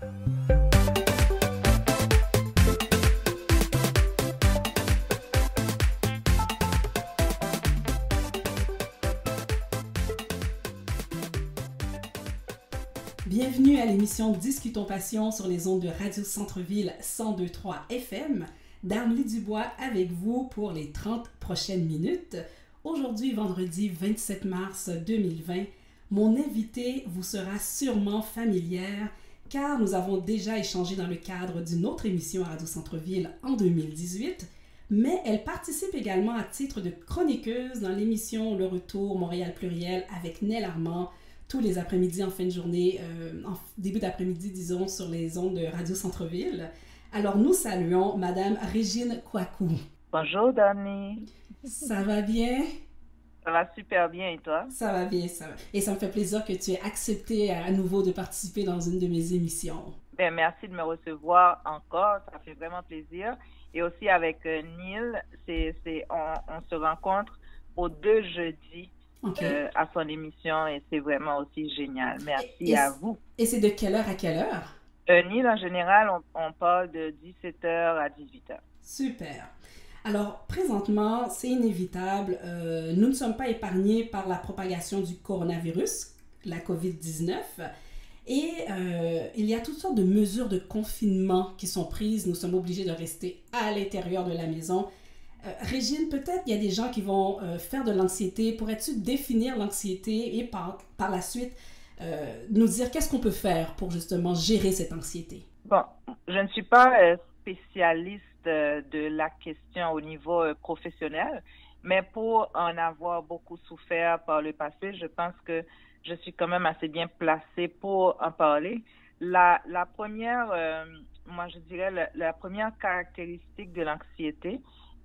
Bienvenue à l'émission Discutons Passion sur les ondes de Radio Centre-Ville 102.3 FM. Darnley Dubois avec vous pour les 30 prochaines minutes. Aujourd'hui, vendredi 27 mars 2020, mon invitée vous sera sûrement familière car nous avons déjà échangé dans le cadre d'une autre émission à Radio Centre-Ville en 2018, mais elle participe également à titre de chroniqueuse dans l'émission Le Retour Montréal Pluriel avec Nel Armand, tous les après-midi en fin de journée, en début d'après-midi, disons, sur les ondes de Radio Centre-Ville. Alors, nous saluons Madame Régine Kouakou. Bonjour, Dani. Ça va bien? Ça va super bien, et toi? Ça va bien, ça va. Et ça me fait plaisir que tu aies accepté à nouveau de participer dans une de mes émissions. Ben, merci de me recevoir encore, ça fait vraiment plaisir. Et aussi avec Neil, on se rencontre aux 2 jeudis. Okay. À son émission et c'est vraiment aussi génial. Merci à vous. Et c'est de quelle heure à quelle heure? Neil, en général, on parle de 17h à 18h. Super. Alors, présentement, c'est inévitable. Nous ne sommes pas épargnés par la propagation du coronavirus, la COVID-19. Et il y a toutes sortes de mesures de confinement qui sont prises. Nous sommes obligés de rester à l'intérieur de la maison. Régine, peut-être il y a des gens qui vont faire de l'anxiété. Pourrais-tu définir l'anxiété et par la suite nous dire qu'est-ce qu'on peut faire pour justement gérer cette anxiété? Bon, je ne suis pas spécialiste de la question au niveau professionnel, mais pour en avoir beaucoup souffert par le passé, je pense que je suis quand même assez bien placée pour en parler. La première, moi je dirais, la première caractéristique de l'anxiété,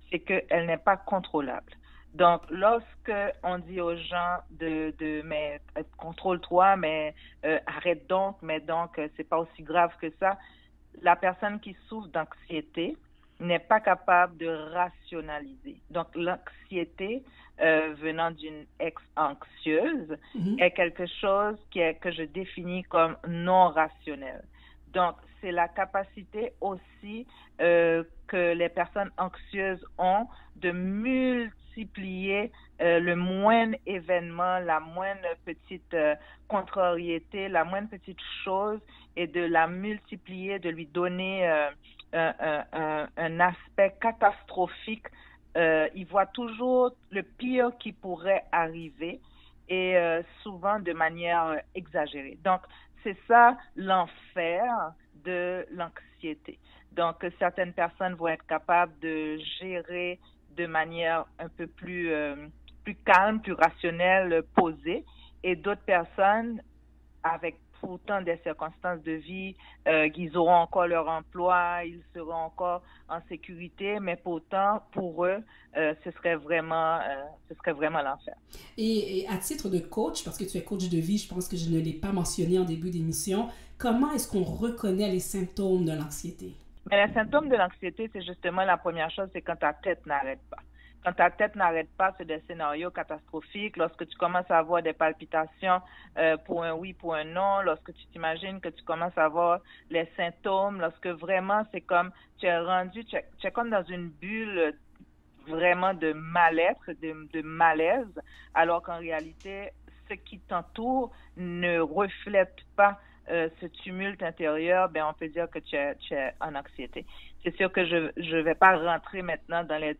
c'est qu'elle n'est pas contrôlable. Donc, lorsque on dit aux gens mais contrôle-toi, mais arrête donc, mais donc c'est pas aussi grave que ça, la personne qui souffre d'anxiété n'est pas capable de rationaliser. Donc, l'anxiété venant d'une ex-anxieuse est quelque chose que je définis comme non rationnel. Donc, c'est la capacité aussi que les personnes anxieuses ont de multiplier le moindre événement, la moindre petite contrariété, la moindre petite chose et de la multiplier, de lui donner un aspect catastrophique. Il voit toujours le pire qui pourrait arriver et souvent de manière exagérée. Donc, c'est ça l'enfer de l'anxiété. Donc, certaines personnes vont être capables de gérer de manière un peu plus calme, plus rationnelle, posée, et d'autres personnes, avec pourtant des circonstances de vie, qu'ils auront encore leur emploi, ils seront encore en sécurité, mais pourtant, pour eux, ce serait vraiment l'enfer. Et à titre de coach, parce que tu es coach de vie, je pense que je ne l'ai pas mentionné en début d'émission, comment est-ce qu'on reconnaît les symptômes de l'anxiété? Mais les symptômes de l'anxiété, c'est justement la première chose, c'est quand ta tête n'arrête pas. Quand ta tête n'arrête pas, c'est des scénarios catastrophiques. Lorsque tu commences à avoir des palpitations pour un oui, pour un non, lorsque tu t'imagines que tu commences à avoir les symptômes, lorsque vraiment c'est comme tu es comme dans une bulle vraiment de mal-être, de malaise, alors qu'en réalité, ce qui t'entoure ne reflète pas ce tumulte intérieur, ben on peut dire que tu es en anxiété. C'est sûr que je vais pas rentrer maintenant dans les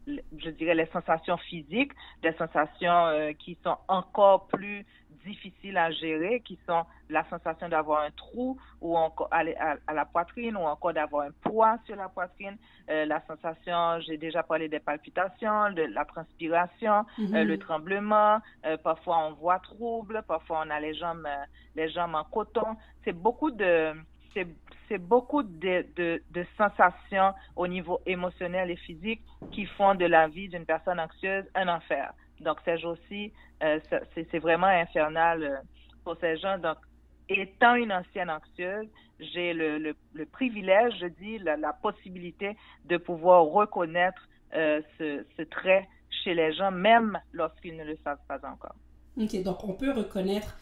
je dirais les sensations physiques, des sensations qui sont encore plus difficiles à gérer, qui sont la sensation d'avoir un trou ou encore à la poitrine ou encore d'avoir un poids sur la poitrine, la sensation, j'ai déjà parlé des palpitations, de la transpiration, le tremblement, parfois on voit trouble, parfois on a les jambes en coton. C'est beaucoup de sensations au niveau émotionnel et physique qui font de la vie d'une personne anxieuse un enfer. Donc, ces jours-ci, c'est vraiment infernal pour ces gens. Donc, étant une ancienne anxieuse, j'ai le privilège, je dis, la possibilité de pouvoir reconnaître ce trait chez les gens, même lorsqu'ils ne le savent pas encore. OK, donc on peut reconnaître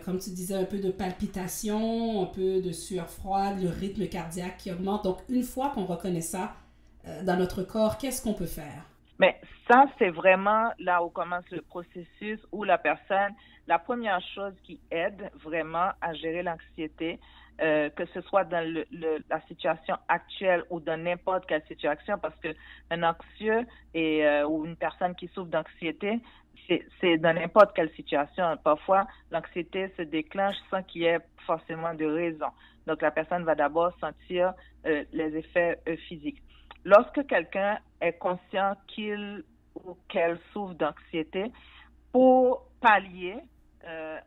comme tu disais, un peu de palpitations, un peu de sueur froide, le rythme cardiaque qui augmente. Donc, une fois qu'on reconnaît ça dans notre corps, qu'est-ce qu'on peut faire? Mais ça, c'est vraiment là où commence le processus où la première chose qui aide vraiment à gérer l'anxiété, que ce soit dans la situation actuelle ou dans n'importe quelle situation, parce que un anxieux ou une personne qui souffre d'anxiété, c'est dans n'importe quelle situation. Parfois, l'anxiété se déclenche sans qu'il y ait forcément de raison. Donc, la personne va d'abord sentir les effets physiques. Lorsque quelqu'un est conscient qu'il ou qu'elle souffre d'anxiété, pour pallier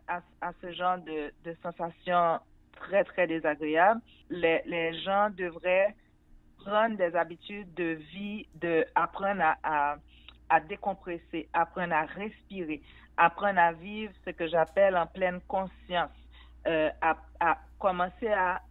à ce genre de sensations très, très désagréables, les gens devraient prendre des habitudes de vie, apprendre à décompresser, apprendre à respirer, apprendre à vivre ce que j'appelle en pleine conscience, à commencer à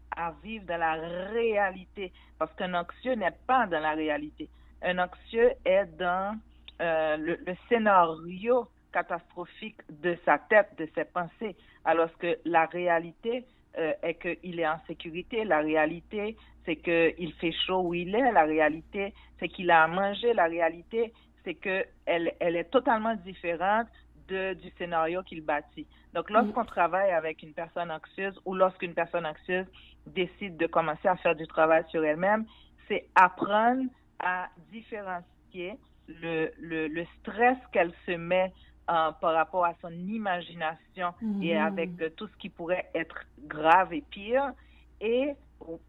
vivre dans la réalité, parce qu'un anxieux n'est pas dans la réalité. Un anxieux est dans le scénario catastrophique de sa tête, de ses pensées, alors que la réalité est qu'il est en sécurité. La réalité, c'est qu'il fait chaud où il est. La réalité, c'est qu'il a à manger. La réalité, c'est qu'elle est totalement différente du scénario qu'il bâtit. Donc, lorsqu'on travaille avec une personne anxieuse ou lorsqu'une personne anxieuse décide de commencer à faire du travail sur elle-même, c'est apprendre à différencier le stress qu'elle se met par rapport à son imagination et avec tout ce qui pourrait être grave et pire, et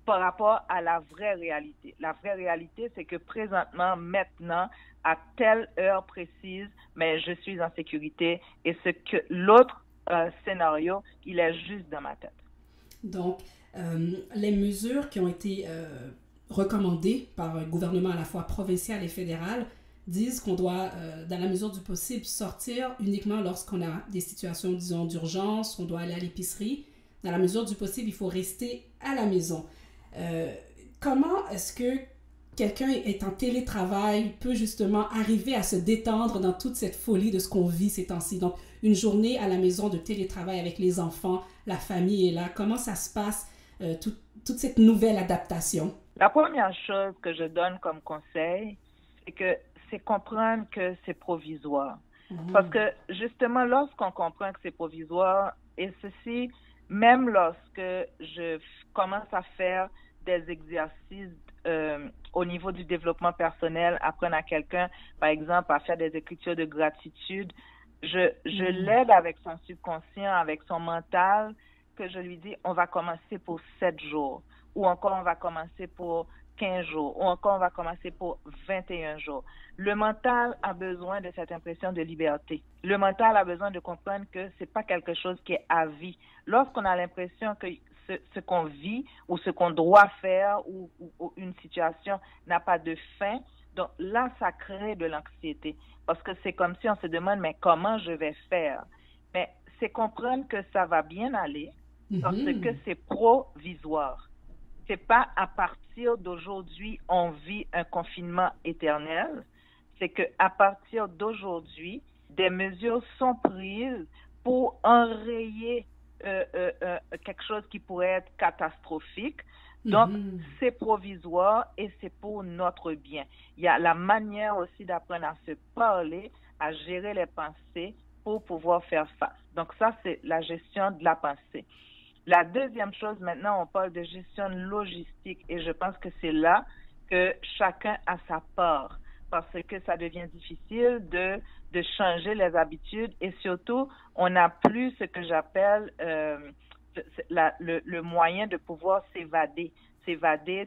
par rapport à la vraie réalité. La vraie réalité, c'est que présentement, maintenant, à telle heure précise, mais je suis en sécurité, et ce que l'autre scénario, il est juste dans ma tête. Donc, les mesures qui ont été recommandées par un gouvernement à la fois provincial et fédéral disent qu'on doit, dans la mesure du possible, sortir uniquement lorsqu'on a des situations, disons, d'urgence, on doit aller à l'épicerie. Dans la mesure du possible, il faut rester à la maison. Comment est-ce que quelqu'un est en télétravail peut justement arriver à se détendre dans toute cette folie de ce qu'on vit ces temps-ci? Donc, une journée à la maison de télétravail avec les enfants, la famille est là. Comment ça se passe, toute cette nouvelle adaptation? La première chose que je donne comme conseil, c'est comprendre que c'est provisoire. Parce que justement, lorsqu'on comprend que c'est provisoire, et ceci, même lorsque je commence à faire des exercices au niveau du développement personnel, apprendre à quelqu'un, par exemple, à faire des écritures de gratitude, je l'aide avec son subconscient, avec son mental, que je lui dis, on va commencer pour 7 jours, ou encore on va commencer pour 15 jours, ou encore on va commencer pour 21 jours. Le mental a besoin de cette impression de liberté. Le mental a besoin de comprendre que c'est pas quelque chose qui est à vie. Lorsqu'on a l'impression que ce qu'on vit ou ce qu'on doit faire ou une situation n'a pas de fin, donc là, ça crée de l'anxiété. Parce que c'est comme si on se demande, mais comment je vais faire? Mais c'est comprendre que ça va bien aller parce que c'est provisoire. C'est pas à partir d'aujourd'hui, on vit un confinement éternel. C'est qu'à partir d'aujourd'hui, des mesures sont prises pour enrayer quelque chose qui pourrait être catastrophique. Donc, c'est provisoire et c'est pour notre bien. Il y a la manière aussi d'apprendre à se parler, à gérer les pensées pour pouvoir faire face. Donc, ça, c'est la gestion de la pensée. La deuxième chose, maintenant, on parle de gestion logistique et je pense que c'est là que chacun a sa part parce que ça devient difficile de changer les habitudes et surtout, on n'a plus ce que j'appelle le moyen de pouvoir s'évader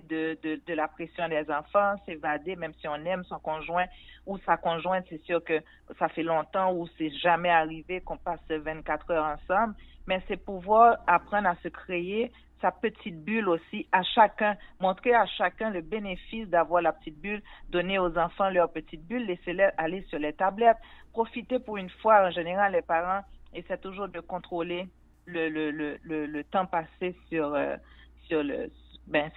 de la pression des enfants, s'évader même si on aime son conjoint ou sa conjointe, c'est sûr que ça fait longtemps ou c'est jamais arrivé qu'on passe 24 heures ensemble, mais c'est pouvoir apprendre à se créer sa petite bulle aussi à chacun, montrer à chacun le bénéfice d'avoir la petite bulle, donner aux enfants leur petite bulle, laisser-les aller sur les tablettes, profiter pour une fois, en général, les parents essaient toujours de contrôler le temps passé sur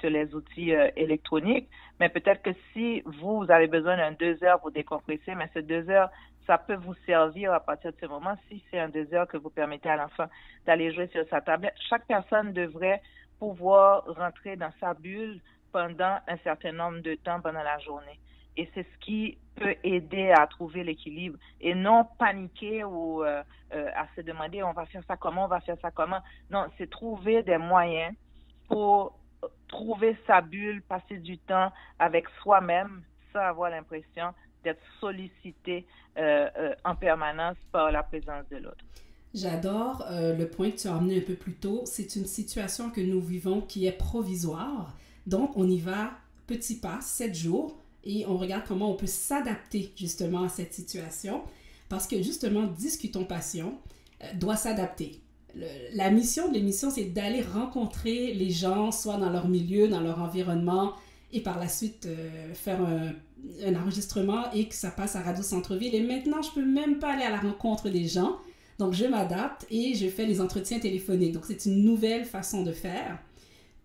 les outils électroniques, mais peut-être que si vous avez besoin d'un 2 heures pour décompresser, mais ces 2 heures, ça peut vous servir à partir de ce moment. Si c'est un 2 heures que vous permettez à l'enfant d'aller jouer sur sa tablette, chaque personne devrait pouvoir rentrer dans sa bulle pendant un certain nombre de temps pendant la journée. Et c'est ce qui peut aider à trouver l'équilibre et non paniquer ou à se demander on va faire ça comment. Non, c'est trouver des moyens pour trouver sa bulle, passer du temps avec soi-même sans avoir l'impression d'être sollicité en permanence par la présence de l'autre. J'adore le point que tu as amené un peu plus tôt. C'est une situation que nous vivons qui est provisoire. Donc, on y va petit pas, 7 jours, et on regarde comment on peut s'adapter justement à cette situation. Parce que justement, Discutons Passion doit s'adapter. La mission de l'émission, c'est d'aller rencontrer les gens, soit dans leur milieu, dans leur environnement, et par la suite faire un enregistrement et que ça passe à Radio Centre-Ville. Et maintenant, je ne peux même pas aller à la rencontre des gens. Donc, je m'adapte et je fais les entretiens téléphoniques. Donc, c'est une nouvelle façon de faire.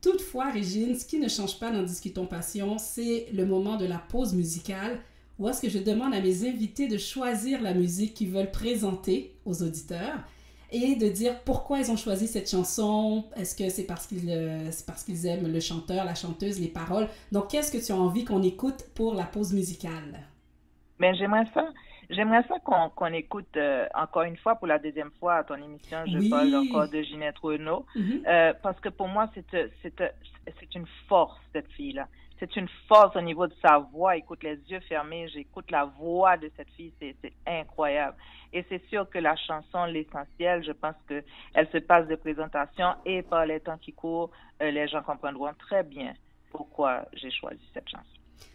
Toutefois, Régine, ce qui ne change pas dans Discutons Passion, c'est le moment de la pause musicale où est-ce que je demande à mes invités de choisir la musique qu'ils veulent présenter aux auditeurs et de dire pourquoi ils ont choisi cette chanson. Est-ce que c'est parce qu'ils aiment le chanteur, la chanteuse, les paroles? Donc, qu'est-ce que tu as envie qu'on écoute pour la pause musicale? Bien, j'aimerais ça qu'on écoute encore une fois, pour la deuxième fois à ton émission, je parle encore de Ginette Renault, parce que pour moi, c'est une force, cette fille-là. C'est une force au niveau de sa voix. Écoute, les yeux fermés, j'écoute la voix de cette fille, c'est incroyable. Et c'est sûr que la chanson, l'essentiel, je pense qu'elle se passe de présentation et par les temps qui courent, les gens comprendront très bien pourquoi j'ai choisi cette chanson.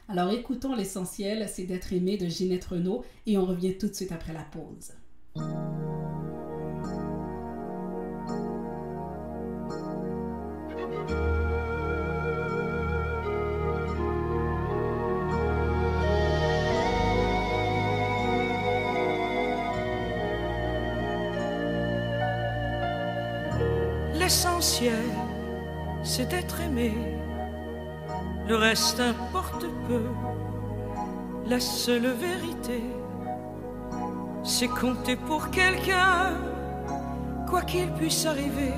Alors écoutons l'essentiel, c'est d'être aimé de Ginette Renault et on revient tout de suite après la pause. L'essentiel, c'est d'être aimé. Le reste importe peu. La seule vérité, c'est compter pour quelqu'un. Quoi qu'il puisse arriver,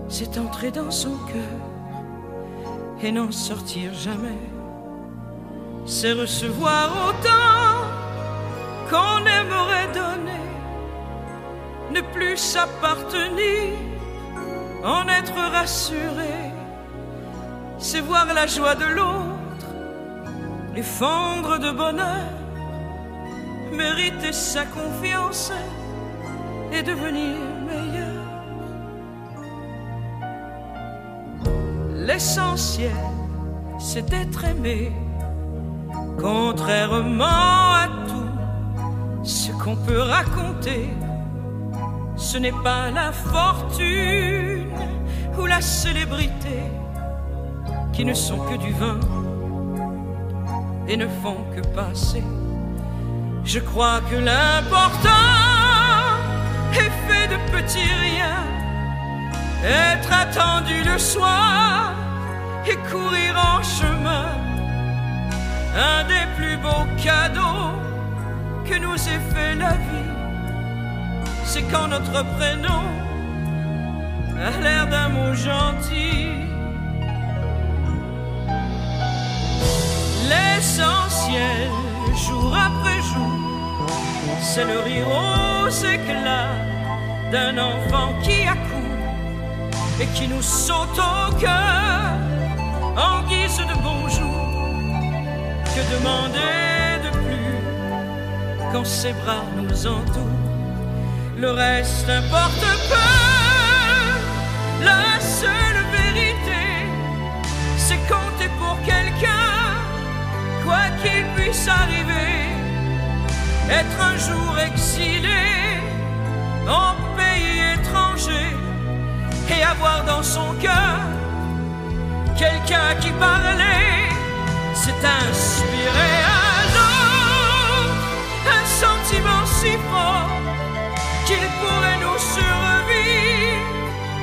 c'est entrer dans son cœur et n'en sortir jamais. C'est recevoir autant qu'on aimerait donner, ne plus s'appartenir, en être rassuré. C'est voir la joie de l'autre, les fondre de bonheur, mériter sa confiance et devenir meilleur. L'essentiel, c'est d'être aimé, contrairement à tout ce qu'on peut raconter. Ce n'est pas la fortune ou la célébrité qui ne sont que du vin et ne font que passer. Je crois que l'important est fait de petits riens, être attendu le soir et courir en chemin. Un des plus beaux cadeaux que nous ait fait la vie, c'est quand notre prénom a l'air d'un mot gentil. L'essentiel, jour après jour, c'est le rire aux éclats d'un enfant qui accourt et qui nous saute au cœur en guise de bonjour. Que demander de plus quand ses bras nous entourent? Le reste importe peu. La seule vérité, c'est compter pour quelqu'un. Quoi qu'il puisse arriver, être un jour exilé en pays étranger et avoir dans son cœur quelqu'un qui parlait, s'est inspiré à l'autre, un sentiment si fort qu'il pourrait nous survivre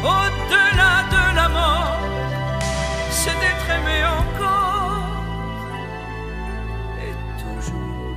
au-delà de la mort. C'est d'être aimé encore et toujours.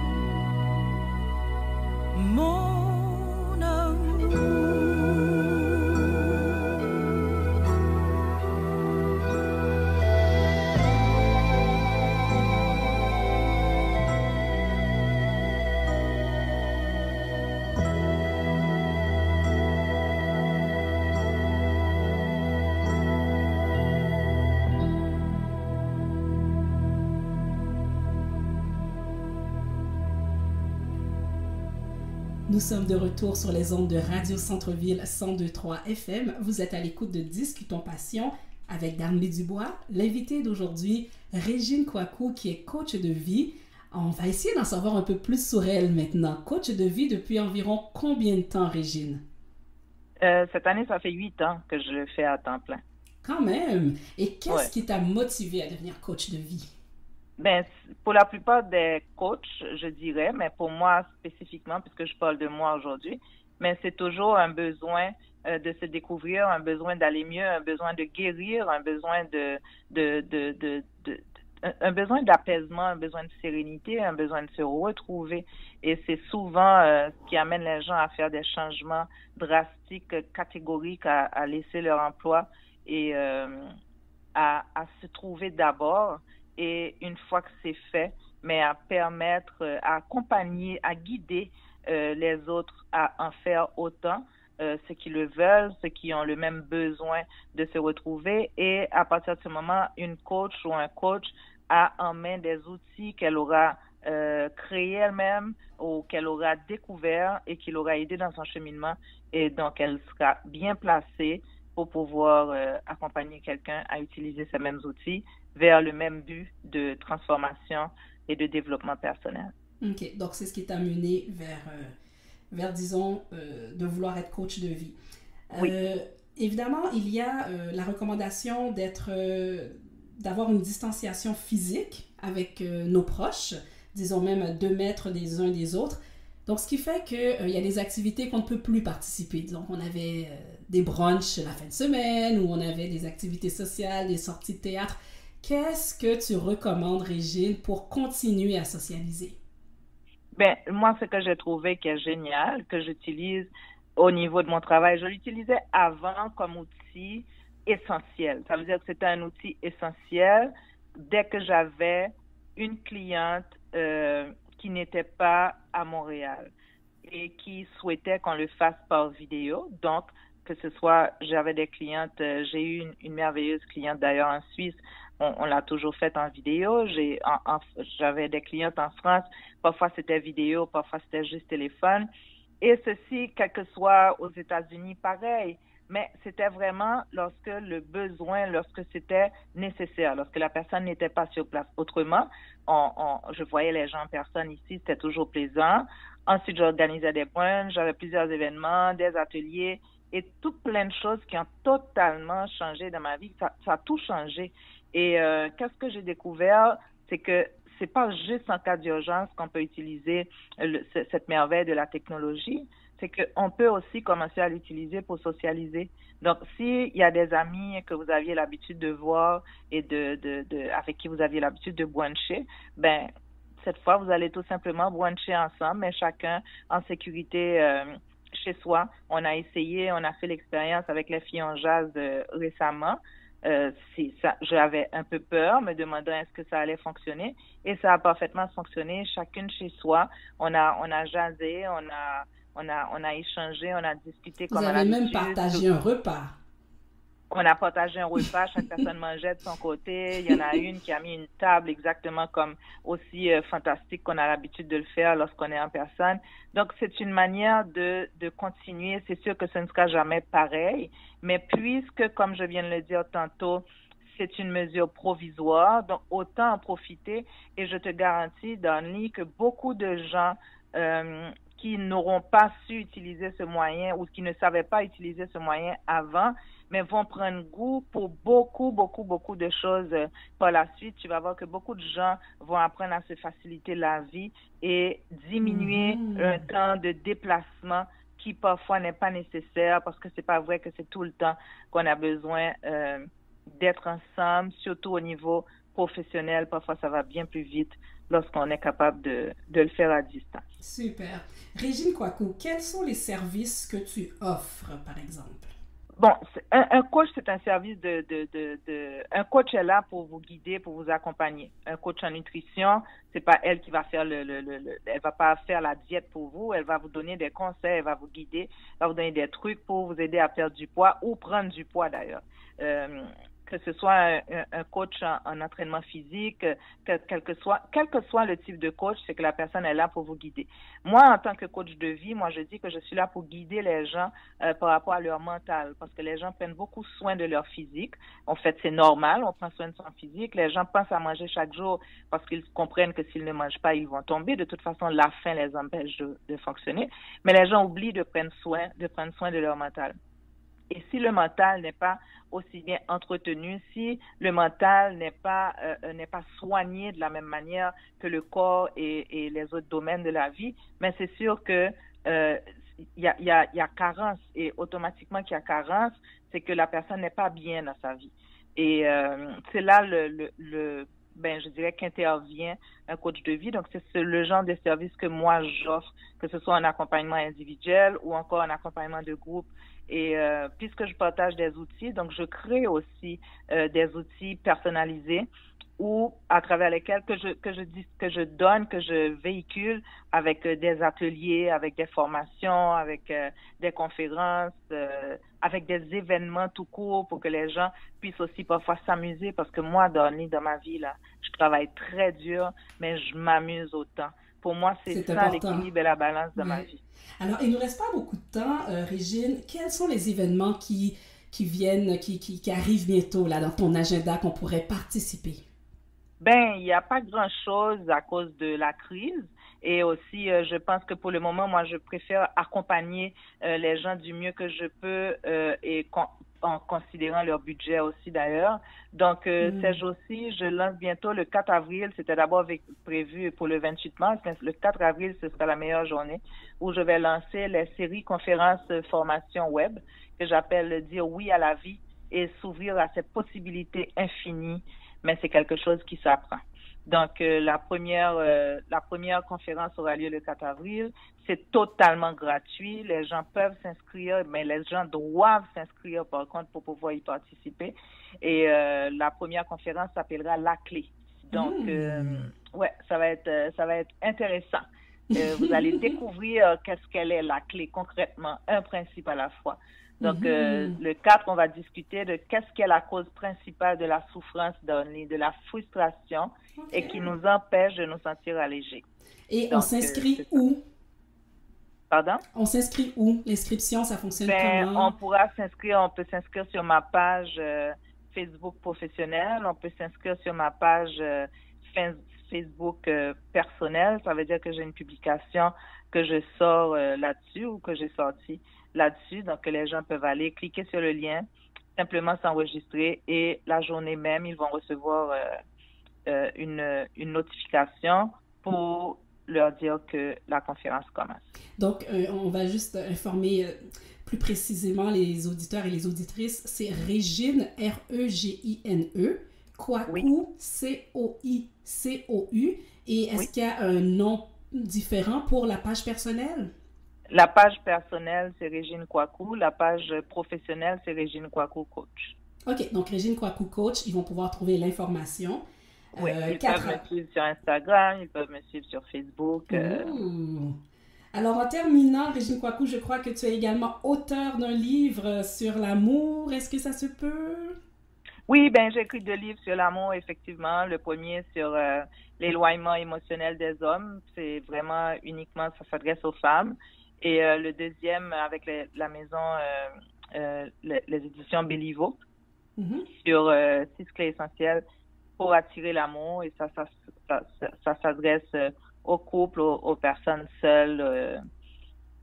sommes de retour sur les ondes de Radio Centre-Ville 102.3 FM. Vous êtes à l'écoute de Discutons Passion avec Darnley Dubois. L'invitée d'aujourd'hui, Régine Kouakou, qui est coach de vie. On va essayer d'en savoir un peu plus sur elle maintenant. Coach de vie depuis environ combien de temps, Régine? Cette année, ça fait 8 ans que je le fais à temps plein. Quand même! Et qu'est-ce qui t'a motivé à devenir coach de vie? Ben, pour la plupart des coachs, je dirais, mais pour moi spécifiquement, puisque je parle de moi aujourd'hui, mais c'est toujours un besoin de se découvrir, un besoin d'aller mieux, un besoin de guérir, un besoin un besoin d'apaisement, un besoin de sérénité, un besoin de se retrouver. Et c'est souvent ce qui amène les gens à faire des changements drastiques, catégoriques, à laisser leur emploi et à se trouver d'abord. Et une fois que c'est fait, mais à permettre, à accompagner, à guider les autres à en faire autant, ceux qui le veulent, ceux qui ont le même besoin de se retrouver. Et à partir de ce moment, une coach ou un coach a en main des outils qu'elle aura créés elle-même ou qu'elle aura découverts et qui l'aura aidé dans son cheminement. Et donc, elle sera bien placée pour pouvoir accompagner quelqu'un à utiliser ces mêmes outils vers le même but de transformation et de développement personnel. OK. Donc, c'est ce qui t'a mené vers disons, de vouloir être coach de vie. Oui. Évidemment, il y a la recommandation d'avoir une distanciation physique avec nos proches, disons même à 2 mètres des uns des autres. Donc, ce qui fait qu'il y a des activités qu'on ne peut plus participer. Donc, on avait des brunchs la fin de semaine, ou on avait des activités sociales, des sorties de théâtre. Qu'est-ce que tu recommandes, Régine, pour continuer à socialiser? Ben, moi, ce que j'ai trouvé qui est génial, que j'utilise au niveau de mon travail, je l'utilisais avant comme outil essentiel. Ça veut dire que c'était un outil essentiel dès que j'avais une cliente qui n'était pas à Montréal et qui souhaitait qu'on le fasse par vidéo. Donc, que ce soit, j'avais des clientes, j'ai eu une merveilleuse cliente d'ailleurs en Suisse, on l'a toujours fait en vidéo. J'avais des clientes en France, parfois c'était vidéo, parfois c'était juste téléphone. Et ceci, quel que soit aux États-Unis, pareil. Mais c'était vraiment lorsque c'était nécessaire, lorsque la personne n'était pas sur place. Autrement, je voyais les gens en personne ici, c'était toujours plaisant. Ensuite, j'organisais des brunchs, j'avais plusieurs événements, des ateliers et tout plein de choses qui ont totalement changé dans ma vie. Ça a tout changé. Et qu'est-ce que j'ai découvert, c'est que c'est pas juste en cas d'urgence qu'on peut utiliser cette merveille de la technologie. C'est qu'on peut aussi commencer à l'utiliser pour socialiser. Donc, s'il y a des amis que vous aviez l'habitude de voir et avec qui vous aviez l'habitude de bruncher, ben, cette fois, vous allez tout simplement bruncher ensemble, mais chacun en sécurité chez soi. On a essayé, on a fait l'expérience avec les filles en jazz récemment. J'avais un peu peur, me demandant est-ce que ça allait fonctionner. Et ça a parfaitement fonctionné, chacune chez soi. On a jasé, on a échangé, on a discuté comme à l'habitude. Vous avez même partagé un repas. On a partagé un repas, chaque personne mangeait de son côté. Il y en a une qui a mis une table exactement comme aussi fantastique qu'on a l'habitude de le faire lorsqu'on est en personne. Donc, c'est une manière de continuer. C'est sûr que ce ne sera jamais pareil, mais puisque, comme je viens de le dire tantôt, c'est une mesure provisoire, donc autant en profiter. Et je te garantis, Darnley, que beaucoup de gens qui n'auront pas su utiliser ce moyen ou qui ne savaient pas utiliser ce moyen avant, mais vont prendre goût pour beaucoup de choses par la suite. Tu vas voir que beaucoup de gens vont apprendre à se faciliter la vie et diminuer un temps de déplacement qui parfois n'est pas nécessaire parce que c'est pas vrai que c'est tout le temps qu'on a besoin d'être ensemble, surtout au niveau professionnel. Parfois, ça va bien plus vite lorsqu'on est capable de le faire à distance. Super. Régine Kouakou, quels sont les services que tu offres, par exemple? Bon, un coach, c'est un service un coach est là pour vous guider, pour vous accompagner. Un coach en nutrition, c'est pas elle qui va faire elle va pas faire la diète pour vous, elle va vous donner des conseils, elle va vous guider, elle va vous donner des trucs pour vous aider à perdre du poids ou prendre du poids d'ailleurs. que ce soit un coach en entraînement physique, quel que soit le type de coach, c'est que la personne est là pour vous guider. Moi, en tant que coach de vie, moi, je dis que je suis là pour guider les gens par rapport à leur mental, parce que les gens prennent beaucoup soin de leur physique. En fait, c'est normal, on prend soin de son physique. Les gens pensent à manger chaque jour parce qu'ils comprennent que s'ils ne mangent pas, ils vont tomber. De toute façon, la faim les empêche de fonctionner. Mais les gens oublient de prendre soin de leur mental. Et si le mental n'est pas aussi bien entretenu, si le mental n'est pas soigné de la même manière que le corps et les autres domaines de la vie, mais c'est sûr que il y a carence, et automatiquement qu'il y a carence, c'est que la personne n'est pas bien dans sa vie. Et c'est là je dirais qu'intervient un coach de vie. Donc, c'est le genre de service que moi j'offre, que ce soit un accompagnement individuel ou encore un accompagnement de groupe. Et puisque je partage des outils, donc je crée aussi des outils personnalisés ou à travers lesquels que je véhicule avec des ateliers, avec des formations, avec des conférences, avec des événements tout court pour que les gens puissent aussi parfois s'amuser, parce que moi, dans ma vie, là, je travaille très dur, mais je m'amuse autant. Pour moi, c'est ça l'équilibre et la balance de ma vie. Alors, il ne nous reste pas beaucoup de temps, Régine. Quels sont les événements qui viennent, qui arrivent bientôt là, dans ton agenda qu'on pourrait participer? Il n'y a pas grand-chose à cause de la crise. Et aussi, je pense que pour le moment, moi, je préfère accompagner les gens du mieux que je peux en considérant leur budget aussi d'ailleurs. Donc, ces jours-ci, je lance bientôt le 4 avril. C'était d'abord prévu pour le 28 mars, mais le 4 avril, ce sera la meilleure journée où je vais lancer les séries conférences formation web que j'appelle Dire oui à la vie et s'ouvrir à cette possibilité infinie, mais c'est quelque chose qui s'apprend. Donc, la première conférence aura lieu le 4 avril. C'est totalement gratuit. Les gens peuvent s'inscrire, mais les gens doivent s'inscrire, par contre, pour pouvoir y participer. Et la première conférence s'appellera La Clé. Donc, ça va être intéressant. Vous allez découvrir qu'est-ce qu'elle est, la clé, concrètement, un principe à la fois. Donc, le 4, on va discuter de qu'est-ce qui est la cause principale de la souffrance de la frustration et qui nous empêche de nous sentir allégés. Et donc, on s'inscrit où? Pardon? On s'inscrit où? L'inscription, ça fonctionne comment? On peut s'inscrire sur ma page Facebook professionnelle, on peut s'inscrire sur ma page Facebook personnelle. Ça veut dire que j'ai une publication que je sors là-dessus ou que j'ai sortie là-dessus. Donc, les gens peuvent aller cliquer sur le lien, simplement s'enregistrer et la journée même, ils vont recevoir une notification pour leur dire que la conférence commence. Donc, on va juste informer plus précisément les auditeurs et les auditrices. C'est Régine, R-E-G-I-N-E, Kwaku, oui. C-O-I-C-O-U. Et est-ce qu'il y a un nom différent pour la page personnelle? La page personnelle, c'est Régine Kwaku. La page professionnelle, c'est Régine Kwaku Coach. OK, donc Régine Kwaku Coach, ils vont pouvoir trouver l'information. Oui, ils peuvent me suivre sur Instagram, ils peuvent me suivre sur Facebook. Alors, en terminant, Régine Kwaku, je crois que tu es également auteure d'un livre sur l'amour. Est-ce que ça se peut? Oui, j'ai écrit 2 livres sur l'amour, effectivement. Le premier sur l'éloignement émotionnel des hommes. C'est vraiment uniquement, ça s'adresse aux femmes. Et le deuxième avec la maison, les éditions Béliveau, sur 6 clés essentielles pour attirer l'amour. Et ça s'adresse aux couples, aux personnes seules.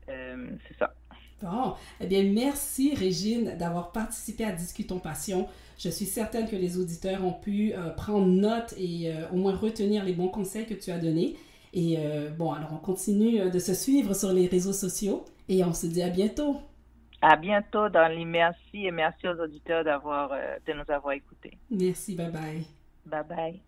C'est ça. Bon, eh bien, merci Régine d'avoir participé à Discutons Passion. Je suis certaine que les auditeurs ont pu prendre note et au moins retenir les bons conseils que tu as donnés. Et alors on continue de se suivre sur les réseaux sociaux et on se dit à bientôt. À bientôt, Darlene. Merci et merci aux auditeurs de nous avoir écoutés. Merci, bye bye. Bye bye.